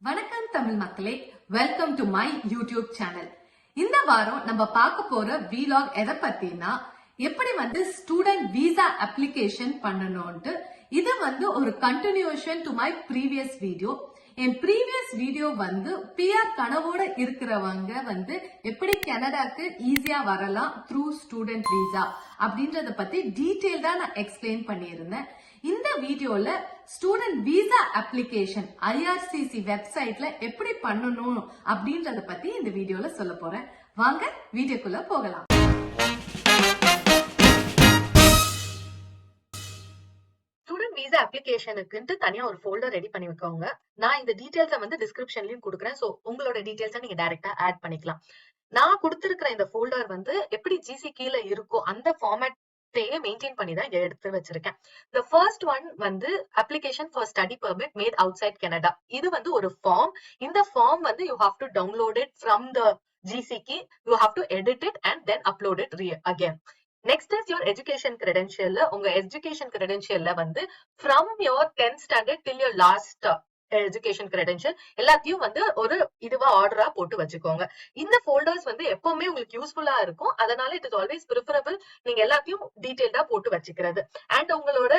வணக்கம் தமிழ் மக்களே, welcome to my YouTube channel. இந்த வாரம் நம்ம பார்க்க போற வீலாக் எதை பத்தினா எப்படி ஸ்டூடெண்ட் விசா அப்ளிகேஷன் பண்ணணும்ட்டு. இது ஒரு continuation to my previous video. என் ப்ரீவியஸ் வீடியோ பிஆர் கனவோட இருக்கிறவங்க எப்படி கனடாக்கு ஈஸியா வரலாம் த்ரூ ஸ்டூடெண்ட் விசா அப்படின்றத பத்தி டீடைல்டா நான் எக்ஸ்பிளைன் பண்ணியிருந்தேன். இந்த வீடியோல ஸ்டூடெண்ட் விசா அப்ளிகேஷன் IRCC வெப்சைட்ல எப்படி பண்ணணும் அப்படின்றத பத்தி இந்த வீடியோல சொல்ல போறேன். வாங்க வீடியோக்குள்ள போகலாம். ஸ்டூடெண்ட் விசா அப்ளிகேஷனுக்கு தனியா ஒரு ஃபோல்டர் ரெடி பண்ணி வைக்கோங்க. நான் இந்த டீடைல்ஸை டிஸ்கிரிப்ஷன்லயும் கொடுக்குறேன். சோ உங்களோட டீடைல்ஸை நீங்க டைரக்டா ஆட் பண்ணிக்கலாம். நான் கொடுத்திருக்கிற இந்த ஃபோல்டர் எப்படி GC கீழே இருக்கோ அந்த ஃபார்மேட் மெயின்டைன் பண்ணி தான் எடுத்து வச்சிருக்கேன். The first one application for study permit made outside Canada. இது ஒரு ஃபார்ம். இந்த form you have to download it from the GC key. You have to edit it and then upload it again. Next is your education credential. உங்க education credential from your 10th standard till your last education credential எல்லாத்தையும் ஒரு இதுவா ஆர்டரா போட்டு வச்சுக்கோங்க. இந்த folders எப்பவுமே உங்களுக்கு யூஸ்ஃபுல்லா இருக்கும். அதனால இட் இஸ் ஆல்வேஸ் ப்ரிஃபரபிள் நீங்க எல்லாத்தையும் டீடைல்டா போட்டு வச்சுக்கிறது. அண்ட் உங்களோட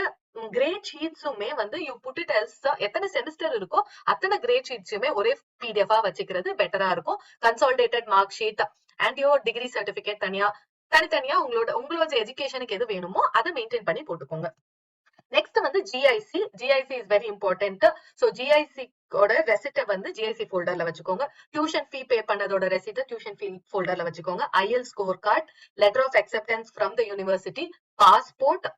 கிரேட் ஷீட்ஸுமே யூ புட் இட் எஸ் எத்தனை செமஸ்டர் இருக்கோ அத்தனை கிரேட் ஷீட்ஸுமே ஒரே PDF வச்சுக்கிறது பெட்டரா இருக்கும். Consolidated mark sheet and your degree certificate தனித்தனியா உங்களோட எஜுகேஷனுக்கு எது வேணுமோ அதை மெயின்டைன் பண்ணி போட்டுக்கோங்க. Next GIC. GIC is very important. So GIC ஓட ரெசிப்ட GIC ஃபோல்டர்ல வச்சுக்கோங்க. டியூஷன் ஃபீ பே பண்ணதோட ரெசிப்ட டியூஷன் ஃபீ ஃபோல்டர்ல வச்சுக்கோங்க. IELTS score card, letter of acceptance from the university, passport,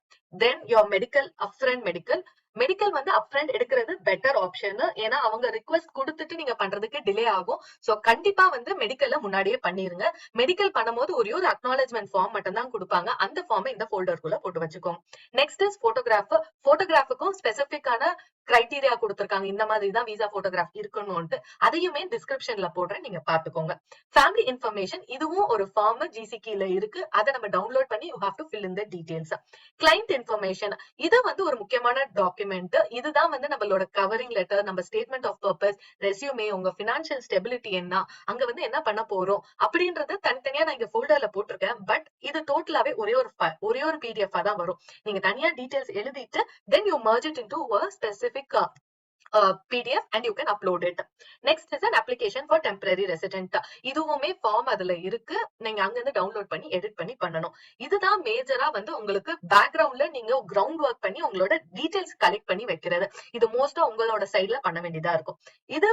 then your medical, upfront medical. Medical upfront எடுக்கிறது better option. ஏன்னா அவங்க request கொடுத்துட்டு நீங்க பண்றதுக்கு டிலே ஆகும். சோ கண்டிப்பா மெடிக்கல்ல முன்னாடியே பண்ணிருங்க. மெடிக்கல் பண்ணும்போது ஒரே ஒரு அக்னாலஜ்மெண்ட் ஃபார்ம் மட்டும் தான் கொடுப்பாங்க. அந்த ஃபார்மை இந்த ஃபோல்டருக்குள்ள போட்டு வச்சுக்கோங்க. Next is photograph. போட்டோகிராஃபுக்கும் ஸ்பெசிபிக்கான கிரைட்டீரியா கொடுத்திருக்காங்க. இந்த மாதிரி தான் விசா போட்டோகிராஃப் இருக்கணும்னு. அதையுமே டிஸ்கிரிப்ஷன்ல போடுறேன், நீங்க பாத்துக்கோங்க. ஃபேமிலி இன்ஃபர்மேஷன் இதுவும் ஒரு ஃபார்ம் GC கீழ இருக்கு. அதை நம்ம டவுன்லோட் பண்ணி you have to fill in the details. Client information இது ஒரு முக்கியமான டாக்குமெண்ட். இதுதான் நம்மளோட கவரிங் லெட்டர், நம்ம ஸ்டேட்மெண்ட் ஆஃப் பர்பஸ், ரெஸ்யூமே, உங்க பினான்சியல் ஸ்டெபிலிட்டி என்ன, அங்க என்ன பண்ண போறோம் அப்படின்றது தனித்தனியா நான் இங்க ஃபோல்டர்ல போட்டிருக்கேன். பட் இது டோட்டலாவே ஒரே ஒரு PDF தான் வரும். நீங்க தனியா டீடைல்ஸ் எழுதிட்டு then you merge it into a specific PDF and you can upload it. Next is an application for temporary resident. இதுவுமே ஃபார்ம் அதுல இருக்கு. நீங்க அங்க இருந்து டவுன்லோட் பண்ணி எடிட் பண்ணி பண்ணணும். இதுதான் மேஜரா உங்களுக்கு பேக்ரவுண்ட்ல நீங்க கிரவுண்ட் ஒர்க் பண்ணி உங்களோட டீடைல்ஸ் கலெக்ட் பண்ணி வைக்கிறது. இது மோஸ்டா உங்களோட சைட்ல பண்ண வேண்டியதா இருக்கும். இது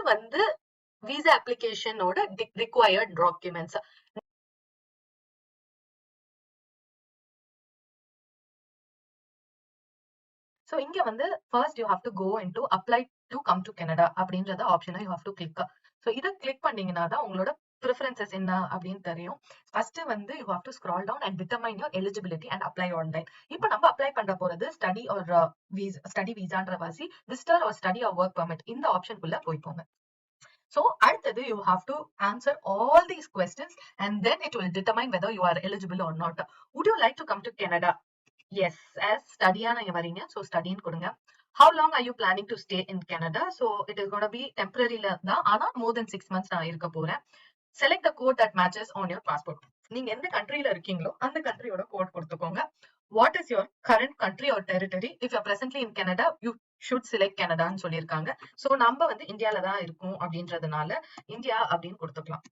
விசா அப்ளிகேஷனோட ரிக்வயர்ட் டாக்குமெண்ட்ஸ். So இங்க first you have to go into apply to come to Canada அப்படின்றத ஆப்ஷனை you have to click. So இத கிளிக் பண்ணீங்கன்னா தான் உங்களோட preferences என்ன அப்படின்னு தெரியும். First you have to scroll down and determine your eligibility and apply online. இப்போ நம்ம அப்ளை பண்ற போறது ஸ்டடி ஆர் ஸ்டடி விசான்ற வாசி visitor or study or work permit இந்த ஆப்ஷனுக்குள்ள போய்க்கோங்க. So அடுத்தது you have to answer all these questions and then it will determine whether you are eligible or not. Would you like to come to Canada? Yes, as study நீங்க வரீங்க. So study கொடுங்க. How long are you planning to stay in Canada? So it is going to be temporary தான். ஆனா more than 6 months நான் இருக்க போறேன். Select the code that matches on your passport. நீங்க எந்த கண்ட்ரில இருக்கீங்களோ அந்த கண்ட்ரியோட கோட் கொடுத்துக்கோங்க. What is your current country or territory? If you are presently in Canada, you should select Canada ன்னு சொல்லியிருக்காங்க. So நம்ம இந்தியால தான் இருக்கும் அப்படின்றதுனால இந்தியா அப்படின்னு கொடுத்துக்கலாம்.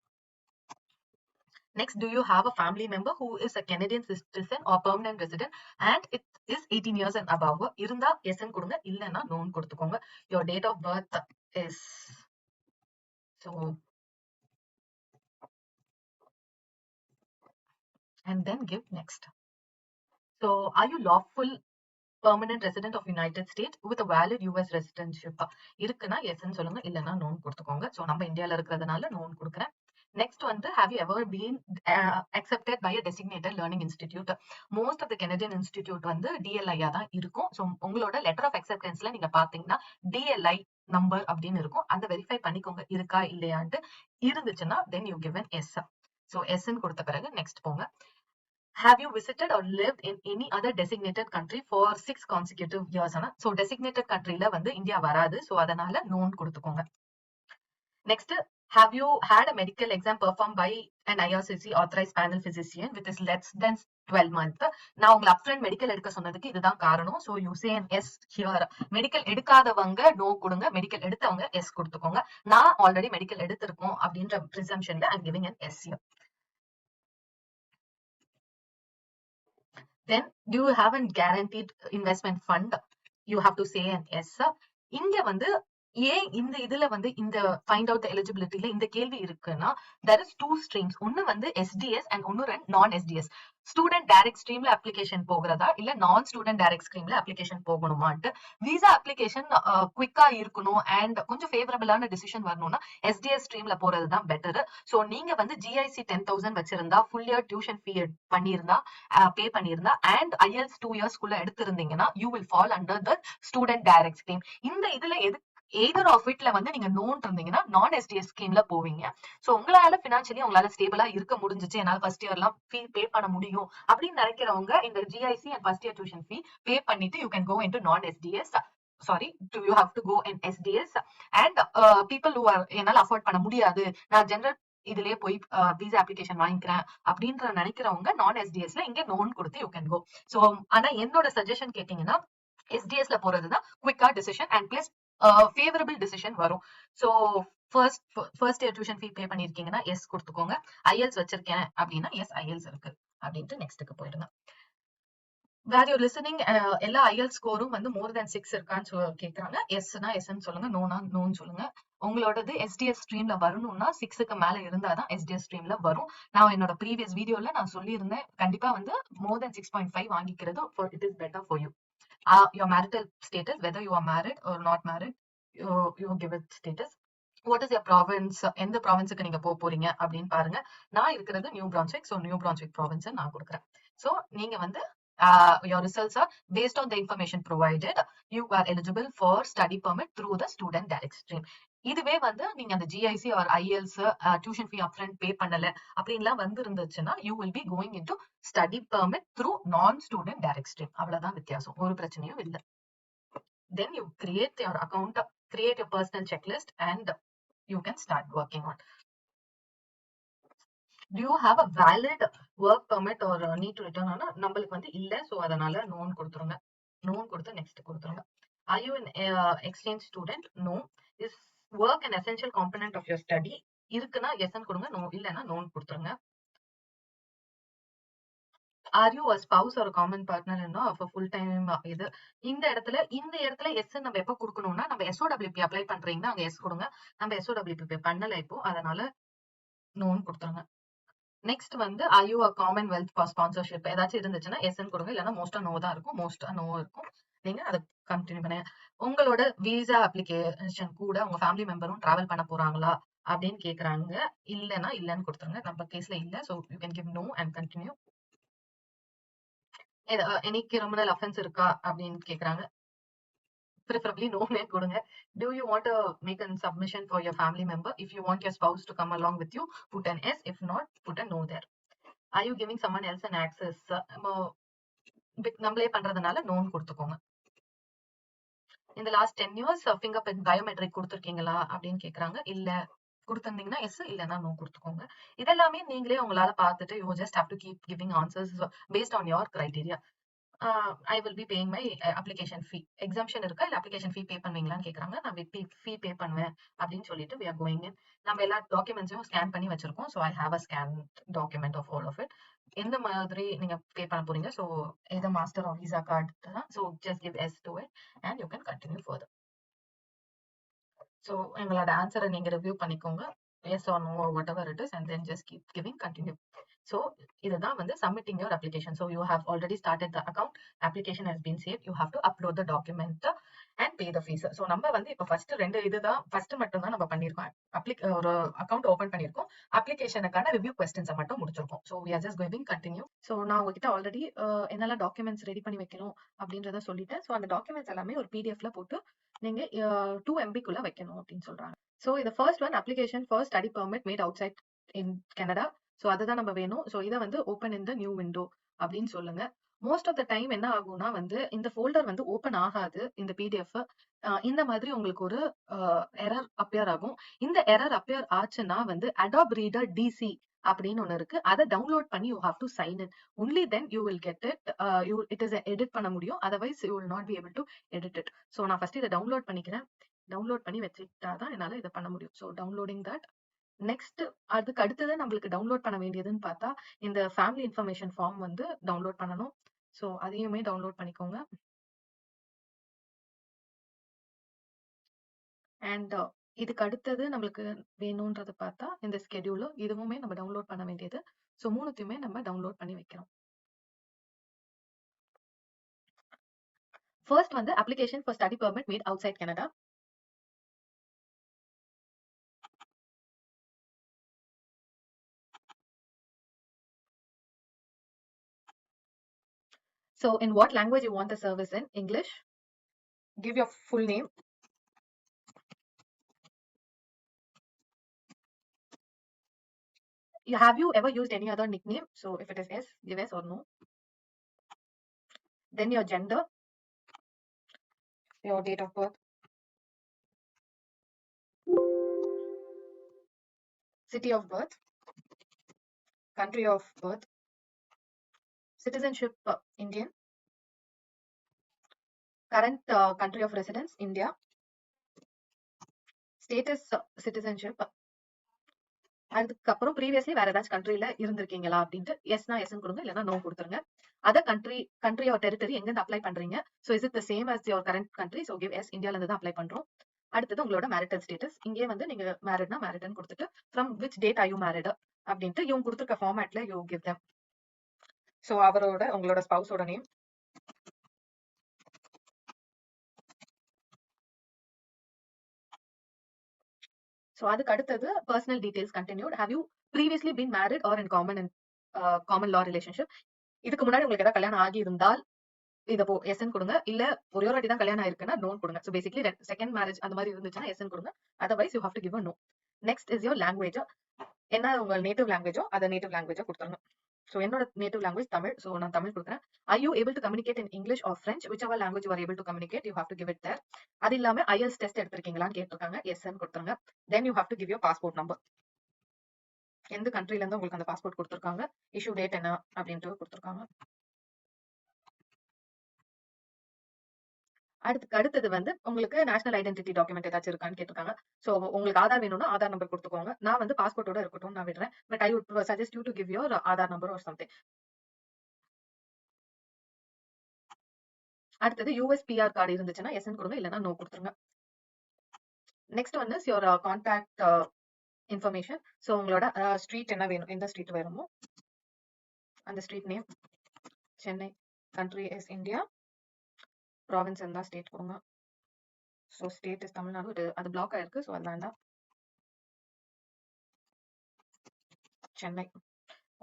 Next, do you have a family member who is a Canadian citizen or permanent resident and it is 18 years and above? இருந்தா yes ன்னு கொடுங்க, இல்லனா no ன்னு கொடுத்துக்கோங்க. Your date of birth is so and then give next. So are you lawful permanent resident of United States with a valid US residentship? இருக்குனா yes ன்னு சொல்லுங்க, இல்லனா no ன்னு கொடுத்துக்கோங்க. So நம்ம இந்தியால இருக்கிறதுனால no ன்னு கொடுக்கிறேன். Next have you ever been accepted by a designated learning institute? Most of the Canadian institute DLI தான் இருக்கும். So உங்களோட letter of acceptanceல நீங்க பாத்தீங்கன்னா DLI number அப்படின்னு இருக்கும். அந்த வெரிஃபை பண்ணிக்கோங்க இருக்கா இல்லையான்ட்டு. இருந்துச்சுன்னா then you give an yes. So yes ன்னு கொடுத்த பிறகு next போங்க. Have you visited or lived in any other designated country for 6 consecutive years? So designated countryல இந்தியா வராது. So அதனால no ன்னு கொடுத்துக்கோங்க. Next, have you had a medical exam performed by an IRCC authorized panel physician with is less than 12 months? நான் உங்களை upfront medical எடுக்க சொன்னதுக்கு இதுதான் காரணம். So you say an yes here. Medical எடுக்காதவங்க நோ கொடுங்க, மெடிக்கல் எடுத்தவங்க எஸ் கொடுத்துக்கோங்க. நான் ஆல்ரெடி மெடிக்கல் எடுத்திருக்கோம் அப்படின்ற presumptionல I'm giving an yes here. Then do you have a guaranteed investment fund? You have to say an yes. இங்க வந்து ஏன் இந்த இதுல வந்து இந்த ஃபைண்ட் அவுட் எலிஜிபிலிட்டில இந்த கேள்வி இருக்குன்னா, there is two streams. ஒன்னு வந்து SDS and ஒன்னு நான் SDS. ஸ்டூடெண்ட் டைரக்ட் ஸ்ட்ரீம்ல அப்ளிகேஷன் போகிறதா இல்ல நான் ஸ்டூடெண்ட் டைரக்ட் ஸ்ட்ரீம்ல அப்ளிகேஷன் போகணுமான்ட்டு. விசா அப்ளிகேஷன் குவிக்கா இருக்கணும் அண்ட் கொஞ்சம் ஃபேவரபிளான டிசிஷன் வரணும்னா SDS ஸ்ட்ரீம்ல போறதுதான் பெட்டர். சோ நீங்க வந்து GIC 10,000 வச்சிருந்தா, ஃபுல் இயர் டியூஷன் ஃபீ பண்ணியிருந்தா, பே பண்ணியிருந்தா and IELTS 2 இயர்ஸ்க்குள்ள எடுத்திருந்தீங்கன்னா you will fall under the student direct stream. இந்த இதுல எது எய்தர் ஆஃப் இட்ல வந்து நீங்க நோன் இருந்தீங்கன்னா நான் SDS ஸ்கீம்ல போவீங்க. சோ உங்களால பினான்சியலி உங்களால ஸ்டேபிளா இருக்க முடிஞ்சிச்சு, என்னால ஃபர்ஸ்ட் இயர்லாம் ஃபீ பே பண்ண முடியும் அப்படின்னு நினைக்கிறவங்க இந்த GIC and first year tuition fee pay பண்ணிட்டு யூ கேன் கோ இன்டு நான் SDS. Sorry, you have to go in SDS. And people who are என்னால அஃபோர்ட் பண்ண முடியாது, நான் ஜெனரல் இதுலயே போய் விசா அப்ளிகேஷன் வாங்கிக்கிறேன் அப்படின்ற நினைக்கிறவங்க நான் SDSல இங்க நோன் கொடுத்து யூ கேன் கோ. சோ ஆனா என்னோட சஜஷன் கேட்டீங்கன்னா SDSல போறதுதான் குவிக்கா decision and plus favourable decision வரும். So first year tuition fee pay பண்ணிருக்கீங்கன்னா எஸ் கொடுத்துக்கோங்க. IELTS வச்சிருக்கேன் அப்படின்னா எஸ் IELTS இருக்கு அப்படின்ட்டு நெக்ஸ்ட்டுக்கு போயிடுங்க. வேர் யூ லிசனிங் எல்லா IELTS ஸ்கோரும் வந்து மோர் தேன் 6 இருக்கான்னு கேக்குறாங்க. எஸ்னா எஸ்ன்னு சொல்லுங்க, நோனா நோன்னு சொல்லுங்க. உங்களோடது SDS ஸ்ட்ரீம்ல வரணும்னா 6க்கு மேல இருந்தாதான் SDS ஸ்ட்ரீம்ல வரும். நான் என்னோட ப்ரீவியஸ் வீடியோல நான் சொல்லியிருந்தேன், கண்டிப்பா வந்து மோர் தேன் 6.5 வாங்கிக்கிறது it is better for you. Your marital status, whether you are married or not married, you give it status. What is your province? எந்த ப்ராவின்ஸுக்கு நீங்க போறீங்க அப்படின்னு பாருங்க. நான் இருக்கிறது new Brunswick. So new Brunswick province நான் கொடுக்குறேன். ஸோ நீங்க வந்து your results are based on the information provided. You are eligible for study permit through the student direct stream. இதுவே வந்து நீங்க அந்த GIC or IELTS tuition fee upfront பே பண்ணல அப்படின்லாம் வந்து இருந்துச்சுன்னா you will be going into study permit through non student direct stream. அவ்வளவுதான் வித்தியாசம், ஒரு பிரச்சனையும் இல்லை. Then you create your account, create your personal checklist and you can start working on. Do you have a valid work permit or need to return? ஆனா நம்மளுக்கு வந்து இல்ல, so அதனால நோன் கொடுத்துருங்க. நோன் கொடுத்து நெக்ஸ்ட் கொடுத்துருங்க. Are you an exchange student? No. Is work an essential component of your study? இருக்குன்னா எஸ்ன்னு கொடுங்க, நோ இல்லைன்னா நோன் கொடுத்துருங்க. Are you a spouse or a common partner of a full time இது இந்த இடத்துல எஸ் நம்ம எப்ப கொடுக்கணும்னா, நம்ம SOWP அப்ளை பண்றீங்கன்னா அங்க எஸ் கொடுங்க. நம்ம SOWP பண்ணல இப்போ, அதனால நோன் கொடுத்துருங்க. நெக்ஸ்ட் வந்து are you a commonwealth sponsorship ஏதாச்சும் இருந்துச்சுன்னா எஸ்ன்னு கொடுங்க, இல்லைன்னா மோஸ்டா நோ தான் இருக்கும். மோஸ்டா நோ இருக்கும், நீங்க அதை கண்டினியூ பண்ணுங்க. உங்களோட விசா அப்ளிகேஷன் கூட உங்க ஃபேமிலி மெம்பரும் டிராவல் பண்ண போறாங்களா அப்படின்னு கேக்குறாங்க. இல்லைன்னா இல்லன்னு கொடுத்துருங்க. நம்ம கேஸ்ல இல்ல, so you can give no and continue. Any criminal offence இருக்கா அப்படின்னு கேக்குறாங்க. Preferably no name கொடுங்க. Do you want to make a submission for your family member? If you want your spouse to come along with you, put an S. If not, put a no there. Are you giving someone else an access? நம்மளே பண்றதுனால known கொடுத்துக்கோங்க. In the last 10 years fingerprint biometric கொடுத்துருக்கீங்களா அப்படின்னு கேக்குறாங்க. இல்ல கொடுத்திருந்தீங்கன்னா S, இல்லைன்னா no கொடுத்துக்கோங்க. இதெல்லாமே நீங்களே உங்களால பார்த்துட்டு you just have to keep giving answers based on your criteria. I will be paying my application fee. Exemption இருக்கா இல்ல application fee pay பண்ணுவீங்களான்னு கேக்குறாங்க. நான் fee pay பண்ணுவேன் அப்படின்னு சொல்லிட்டு we are going in. நம்ம எல்லா டாக்குமெண்ட்ஸையும் ஸ்கேன் பண்ணி வச்சிருக்கோம். So I have a scan document of all of it. எந்த மாதிரி நீங்க பே பண்ண போறீங்க, so either master or visa card தான். So just give S to it and you can continue further. So எங்களோட ஆன்சரை நீங்க ரிவ்யூ பண்ணிக்கோங்க, yes or no or whatever it is, and then just keep giving continue. So இதுதான் வந்து submitting your application. So you have already started the account, application has been saved, you have to upload the document and pay the fees. So நம்ம வந்து இப்ப first ரெண்டு இதுதான், first மட்டும் தான் நம்ம பண்ணிருக்கோம். ஒரு அக்கவுண்ட் ஓபன் பண்ணிருக்கோம், அப்ளிகேஷனுக்கான ரிவ்யூ क्वेश्चंस மட்டும் முடிச்சிருக்கோம். So we are just going continue. So நான் உங்ககிட்ட ஆல்ரெடி என்னெல்லாம் டாக்குமெண்ட்ஸ் ரெடி பண்ணி வைக்கணும் அப்படின்றத சொல்லிட்டேன். So அந்த டாக்குமெண்ட்ஸ் எல்லாமே ஒரு PDFல போட்டு நீங்க 2 MB குள்ள வைக்கணும் அப்படின்னு சொல்றாங்க. So the first one, application for study permit made outside in Canada. So அதுதான் நம்ம வேணும். So இதை வந்து open in the new window அப்படின்னு சொல்லுங்க. மோஸ்ட் ஆஃப் த டைம் என்ன ஆகும்னா வந்து இந்த ஃபோல்டர் வந்து ஓபன் ஆகாது இந்த பிடிஎஃப். இந்த மாதிரி உங்களுக்கு ஒரு எரர் அப்பியர் ஆகும். இந்த எரர் அப்பியர் ஆச்சுன்னா வந்து அடாப் ரீடர் டிசி அப்படின்னு ஒண்ணு இருக்கு. அதை டவுன்லோட் பண்ணி you have to sign in. Only then you will get it. It is edit பண்ண முடியும். Otherwise you will not be able to edit it. So நான் ஃபர்ஸ்ட் இதை டவுன்லோட் பண்ணிக்கிறேன். டவுன்லோட் பண்ணி வச்சுக்கிட்டாதான் என்னால இதை பண்ண முடியும். So downloading that. நெக்ஸ்ட் அதுக்கு அடுத்தது நம்மளுக்கு டவுன்லோட் பண்ண வேண்டியதுன்னு பார்த்தா இந்த ஃபேமிலி இன்ஃபர்மேஷன் ஃபார்ம் வந்து டவுன்லோட் பண்ணணும். ஸோ அதையுமே டவுன்லோட் பண்ணிக்கோங்க. அண்ட் இதுக்கு அடுத்தது நம்மளுக்கு வேணும்ன்றது பார்த்தா இந்த ஸ்கெடியூல் இதுவுமே நம்ம டவுன்லோட் பண்ண வேண்டியது. ஸோ மூணுத்தையுமே நம்ம டவுன்லோட் பண்ணி வைக்கிறோம். ஃபர்ஸ்ட் வந்து application for study permit made outside Canada. So in what language you want the service in? English. Give your full name. Have you ever used any other nickname? So if it is yes, give yes or no. Then your gender, your date of birth, city of birth, country of birth, citizenship Indian, current country of residence India, status citizenship. அதுக்கப்புறம் previously வேற ஏதாச்சும் கண்ட்ரில இருந்திருக்கீங்களா அப்படின்ட்டு எஸ்னா S கொடுங்க, இல்லைன்னா no கொடுத்துருங்க. அத country R territory எங்க இருந்து அப்ளை பண்றீங்க? So is it the same as your current country? so give yes, இந்தியால இருந்து தான் அப்ளை பண்றோம். அடுத்தது உங்களோட மேரிட்டல் ஸ்டேட்டஸ். இங்கே வந்து நீங்க மேரிட்னா மேரிட்னு கொடுத்துட்டு from which date are you married அப்படின்ட்டு இவங்க கொடுத்துருக்க ஃபார்மேட்ல யூ கிவ் them. சோ அவரோட உங்களோட ஸ்பவுஸோட நேம். சோ அதுக்கு அடுத்தது personal details continued. Have you previously been married or in common law relationship? இதுக்கு முன்னாடி உங்களுக்கு ஏதாவது கல்யாணம் ஆகி இருந்தால் இத எஸ்ன்னு கொடுங்க. இல்ல ஒரே ஒரு வாட்டி தான் கல்யாணம் ஆயிருக்குன்னா நோன் கொடுங்க. சோ பேசிக்கலி செகண்ட் மேரேஜ் அந்த மாதிரி இருந்துச்சுன்னா எஸ்ன்னு கொடுங்க. Otherwise you have to give a no. Next is your language. என்ன உங்க நேட்டிவ் லாங்குவேஜோ அதை நேட்டிவ் லாங்குவேஜா கொடுத்துருங்க. சோ என்னோட நேட்டிவ் லாங்குவேஜ் தமிழ். சோ நான் தமிழ் கொடுக்குறேன். Are you able to communicate in English or French? Whichever language you are able to communicate, you have to give it there. அது இல்லாம IELTS test எடுத்திருக்கீங்களான்னு கேட்டிருக்காங்க. எஸ்ன்னு கொடுத்துருங்க. Then you have to give your passport number. எந்த கண்ட்ரில இருந்து உங்களுக்கு அந்த பாஸ்போர்ட் கொடுத்துருக்காங்க, இஷ்யூ டேட் என்ன அப்படின்ட்டு கொடுத்துருக்காங்க. அடுத்தது வந்து உங்களுக்கு நேஷனல் ஐடென்டிட்டி டாக்குமெண்ட் ஏதாச்சும் இருக்கான்னு கேட்டிருக்காங்க. சோ உங்களுக்கு ஆதார் வேணும்னா ஆதார் நம்பர் கொடுத்துக்கோங்க. நான் வந்து பாஸ்போர்ட்டோட இருக்கட்டும் நான் விடுறேன். But I would suggest you to give your Aadhaar number or something. அடுத்தது யூஎஸ்பிஆர் கார்டு இருந்துச்சுன்னா எஸ்ன்னு கொடுங்க, இல்லைன்னா நோ கொடுத்துருங்க. நெக்ஸ்ட் வந்து யோர் கான்டாக்ட் இன்ஃபர்மேஷன். சோ உங்களோட ஸ்ட்ரீட் என்ன வேணும், எந்த ஸ்ட்ரீட் வேணுமோ அந்த street name. Chennai, country is India, province இருந்தா ஸ்டேட் கொடுங்க. So state is Tamil Nadu. அது பிளாக் ஆயிருக்கு, சோ அது வேண்டாம். சென்னை.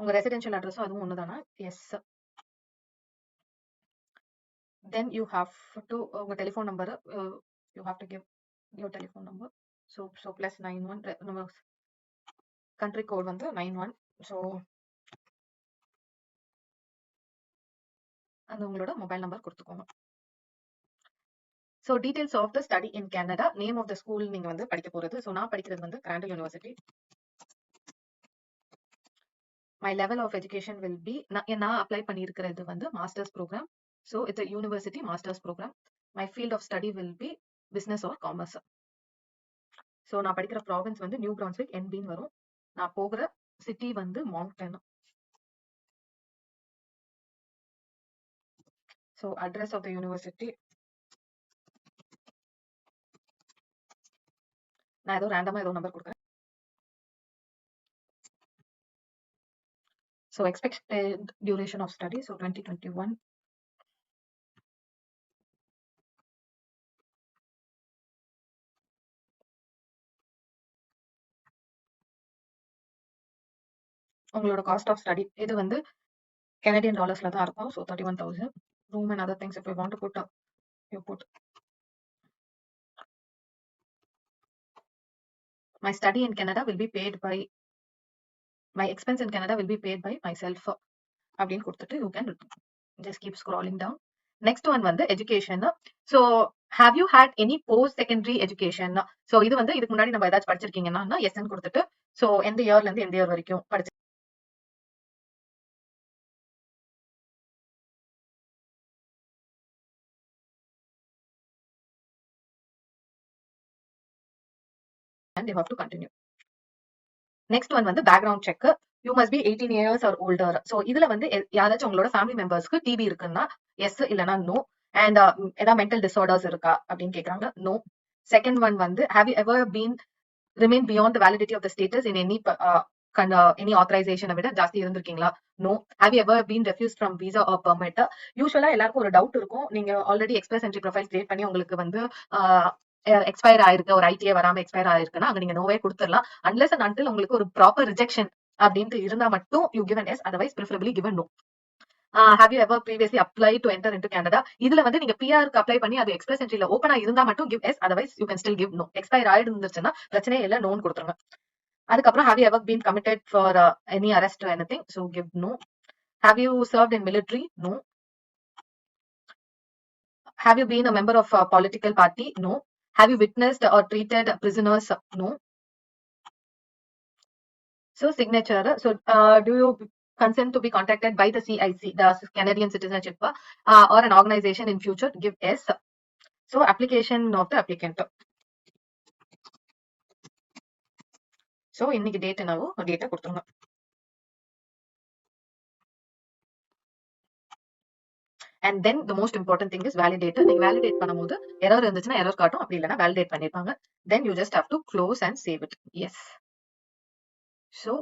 உங்க ரெசிடென்ஷியல் அட்ரஸும் அதுவும் ஒண்ணுதானா? Yes. Then you have to உங்க telephone number you have to give your telephone number. So plus 91 நம்ம country code வந்து 91. So அந்த உங்களோட மொபைல் நம்பர் கொடுத்துக்கோங்க. So details of the study in Canada, name of the school நீங்க வந்து படிக்க போறது. So நான் படிக்கிறது வந்து Crandall university. My level of education will be நான் அப்ளை பண்ணியிருக்கிறது வந்து masters programme. So it's a university master's program. My field of study will be business or commerce. So நான் படிக்கிற ப்ராவின்ஸ் வந்து நியூ பிரான்ஸ்விக் என்பின்னு வரும். நான் போகிற சிட்டி வந்து mountain. So address of the university நான் ஏதோ ரேண்டமா ஏதோ நம்பர் கொடுக்குறேன். So expected duration of study so 2021. உங்களோட காஸ்ட் ஆஃப் ஸ்டடி இது வந்து கனடியன் டாலர்ஸ்ல தான் இருக்கும். So 31,000. Room and other things if you want to put you put. My study in Canada will be paid by my expense in Canada will be paid by myself அப்படின்னு கொடுத்துட்டு you can just keep scrolling down. Next one வந்து education. So have you had any post secondary education? So இது வந்து இதுக்கு முன்னாடி நம்ம ஏதாச்சும் படிச்சிருக்கீங்கன்னா எஸ்ன்னு கொடுத்துட்டு so எந்த இயர்ல இருந்து எந்த இயர் வரைக்கும் படிச்சு and you have to continue. Next one வந்து background check. You must be 18 years or older. So இதுல வந்து யாராச்சும் உங்களோட ஃபேமிலி மெம்பர்ஸ்க்கு டிபி இருக்குன்னா எஸ் இல்லனா நோ. அண்ட் ஏதாவது மென்டல் டிசார்டர்ஸ் இருக்கா அப்படின்னு கேக்குறாங்க, நோ. செகண்ட் ஒன் வந்து have you ever been remain beyond the validity of the status in any authorization விட ஜாஸ்தி இருந்திருக்கீங்களா, no. have you ever been refused from visa or permit? யூஸ்வலா எல்லாருக்கும் ஒரு டவுட் இருக்கும், நீங்க already express entry profile create பண்ணி உங்களுக்கு வந்து எக்ஸ்பயர் ஆயிருக்கு, ஒரு ஐடிஏ வராம எக்ஸ்பயர் ஆயிருக்குன்னா அங்க நீங்க நோவே கொடுத்துடலாம். அன்லெஸ் அண்ட் அன்டில் உங்களுக்கு ஒரு ப்ராப்பர் ரிஜெக்ஷன் அப்படின்ட்டு இருந்தா மட்டும் you give an yes, otherwise preferably given no. have you ever previously applied to enter into Canada? இதுல வந்து நீங்க பிஆருக்கு அப்ளை பண்ணி அது எக்ஸ்பிரஸ் என்ட்ரில ஓபனா இருந்தா மட்டும் give yes, otherwise you can still give no. Expire ஆயிடு இருந்துச்சுன்னா பிரச்சனையே இல்ல, நோன்னு கொடுத்துருங்க. அதுக்கப்புறம் have you ever been committed for any arrest or anything? So give no. have you served in military? No. have you been a member of a political party? No. have you witnessed or treated prisoners? No. So signature. So do you consent to be contacted by the CIC, the Canadian Citizenship, or an organization in future? Give yes. So application of the applicant. So இன்னைக்கு date என்னவோ data கொடுத்துருங்க. And then the most important thing is validate. நீங்க validate பண்ணும்போது error இருந்துச்சுன்னா error காட்டும், அப்படி இல்லைன்னா validate பண்ணிருப்பாங்க. Then you just have to close and save it. Yes. So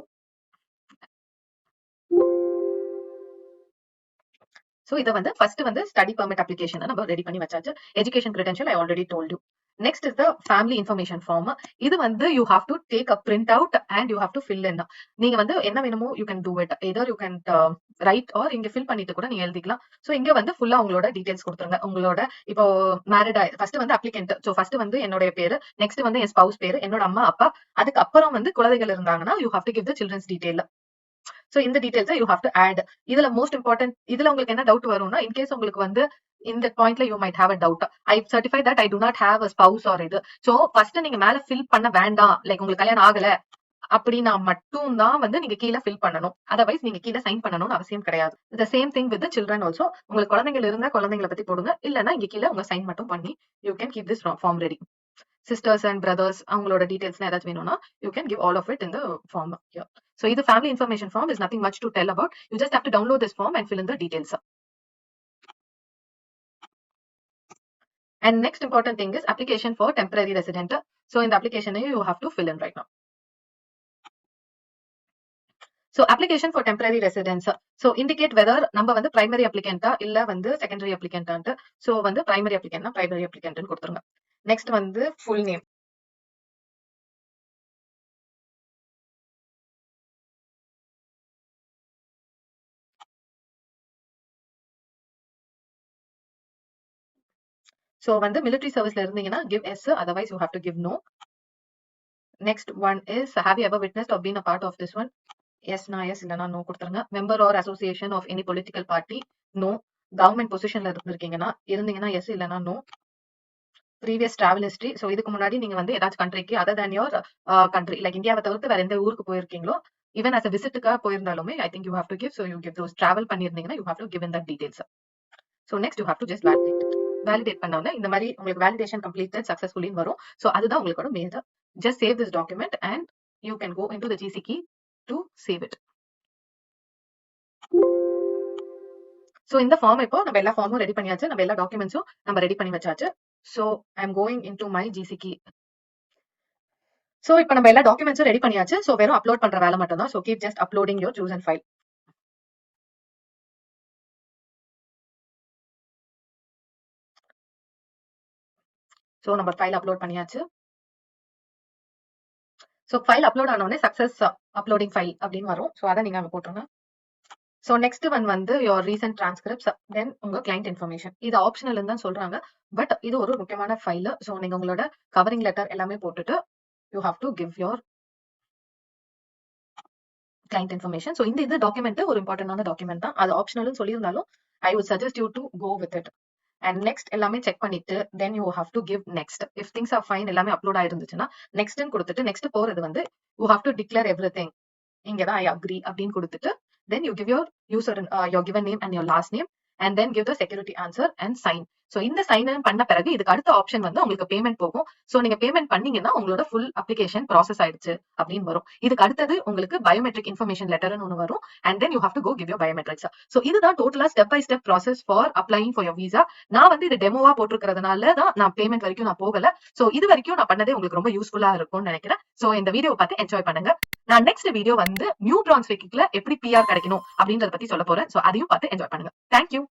இத வந்து ஃபர்ஸ்ட் வந்து ஸ்டடி பெர்மிட் அப்ளிகேஷன் நம்ம ரெடி பண்ணி வச்சாச்சு. Education credential I already told you. Next is the family information form. இது வந்து you have to take a print out and you have to fill in. நீங்க வந்து என்ன வேணுமோ you can do it. Either you can write or இங்க fill பண்ணிட்டு கூட நீங்க எழுதிக்கலாம். சோ இங்க வந்து ஃபுல்லா உங்களோட டீடைல்ஸ் கொடுத்துருங்க. உங்களோட இப்போ மேரிட் ஃபர்ஸ்ட் வந்து அப்ளிகென்ட். சோ ஃபர்ஸ்ட் வந்து என்னோட பேரு, நெக்ஸ்ட் வந்து என் ஸ்பவுஸ் பேரு, என்னோட அம்மா அப்பா, அதுக்கு அப்புறம் வந்து குழந்தைகள் இருந்தாங்கன்னா you have to give the children's detail. So இந்த details you have to add. இதுல மோஸ்ட் இம்பார்ட்டன்ட், இதுல உங்களுக்கு என்ன டவுட் வரும்னா, இன்கேஸ் உங்களுக்கு வந்து இந்த பாயிண்ட்ல you might have a doubt, I certify that I to not have a spouse R இது. சோ ஃபர்ஸ்ட் நீங்க மேல ஃபில் பண்ண வேண்டாம், லைக் உங்களுக்கு கல்யாணம் ஆகல அப்படின்னா மட்டும் தான் வந்து நீங்க கீழே ஃபில் பண்ணணும். அதர்வைஸ் நீங்க கீழே சைன் பண்ணணும்னு அவசியம் கிடையாது. The same thing with children also. உங்களுக்கு குழந்தைகள் இருந்தா குழந்தைங்களை பத்தி போடுங்க, இல்லன்னா இங்க கீழே உங்க சைன் மட்டும் பண்ணி you can keep this form ready. Sisters and brothers அவங்களோட டீடைல்ஸ் ஏதாச்சும் வேணும்னா you can give all of it in the form. So the family information form is nothing much to tell about. You just have to download this form and fill in the details. And next important thing is application for temporary resident. So in the application you have to fill in right now. So application for temporary residence. So indicate whether நம்ம வந்து primary applicant இல்ல வந்து secondary applicant. So வந்து primary applicant primary applicant கொடுத்துருங்க. Next வந்து full name. So வந்து military serviceல இருந்தீங்கன்னா give yes, otherwise you have to give no. Next one is have you ever witnessed or been a part of this one? Yes na yes, இல்லனா no கொடுத்துருங்க. Member or association of any political party? No. Government positionல இருந்தீங்கன்னா yes, இல்லனா no. Previous travel history. So இதுக்கு முன்னாடி நீங்க வந்து ஏதாச்சும் கண்ட்ரிக்கு other than your country, like இந்தியாவை தவிர்த்து வேற எந்த ஊருக்கு போயிருக்கீங்களோ, even as a விசிட்டுக்காக போயிருந்தாலுமே I think you have to give. So you give those. Travel பண்ணிருந்தீங்கன்னா you have to give in that details. So next you have to just validate it. Validate பண்ணவங்க இந்த மாதிரி உங்களுக்கு validation completed successfully வரும். So அதுதான் உங்களோட main. Just save this document and you can go into the GC key to save it. So இந்த form இப்போ நம்ம எல்லா ஃபார்மும் ரெடி பண்ணியாச்சு, நம்ம எல்லா டாக்குமெண்ட்ஸும் நம்ம ரெடி பண்ணி வச்சாச்சு. So I am going into my GC key. So இப்போ நம்ம எல்லா டாக்குமெண்ட்ஸும் ரெடி பண்ணியாச்சு. So வெறும் அப்லோட் பண்ற வேலை மட்டும் தான். So keep just uploading your chosen file. So நம்ம ஃபைல் அப்லோட் பண்ணியாச்சு. So ஃபைல் அப்லோட் ஆன உடனே சக்சஸ் அப்லோடிங் ஃபைல் அப்படின்னு வரும். So அதை நீங்க அங்க போட்டுருங்க. So next one வந்து your recent transcripts, then உங்க client information. இது ஆப்ஷனல் தான் சொல்றாங்க, பட் இது ஒரு முக்கியமான ஃபைல். So நீங்க உங்களோட கவரிங் லெட்டர் எல்லாமே போட்டுட்டு you have to give your client information. So இந்த டாக்குமெண்ட் ஒரு இம்பார்ட்டன்டான டாக்குமெண்ட் தான். அது ஆப்ஷனல்னு சொல்லியிருந்தாலும் I would suggest you to go with it. And next எல்லாமே செக் பண்ணிட்டு then you have to give next. If things are fine எல்லாமே upload ஆயிருந்துச்சுன்னா next ன்னு கொடுத்துட்டு next போறது வந்து you have to declare everything. இங்கதான் I agree அப்படின்னு கொடுத்துட்டு then you give your user your given name and your last name and then give the security answer and sign. So இந்த sign பண்ண பிறகு இதுக்கு அடுத்த ஆப்ஷன் வந்து உங்களுக்கு பேமெண்ட் போகும். சோ நீங்க பேமெண்ட் பண்ணீங்கன்னா உங்களோட ஃபுல் அப்ளிகேஷன் ப்ராசஸ் ஆயிடுச்சு அப்படின்னு வரும். இதுக்கு அடுத்தது உங்களுக்கு பயோமெட்ரிக் இன்ஃபர்மேஷன் லெட்டர்னு ஒன்று வரும். And then you have to go give your biometrics. So இதுதான் டோட்டலா step by step process for applying for your visa. நான் வந்து இது டெமோவா போட்டிருக்கிறதுனால தான் நான் பேமெண்ட் வரைக்கும் நான் போகல. சோ இது வரைக்கும் நான் பண்ணதே உங்களுக்கு ரொம்ப யூஸ்ஃபுல்லா இருக்கும்னு நினைக்கிறேன். சோ இந்த வீடியோ பார்த்து என்ஜாய் பண்ணுங்க. நான் நெக்ஸ்ட் வீடியோ வந்து நியூ பிரான்ஸ்விக்ல எப்படி பிஆர் கிடைக்கணும் அப்படின்றத பத்தி சொல்ல போறேன். சோ அதையும் பார்த்து என்ஜாய் பண்ணுங்க. தேங்க்யூ.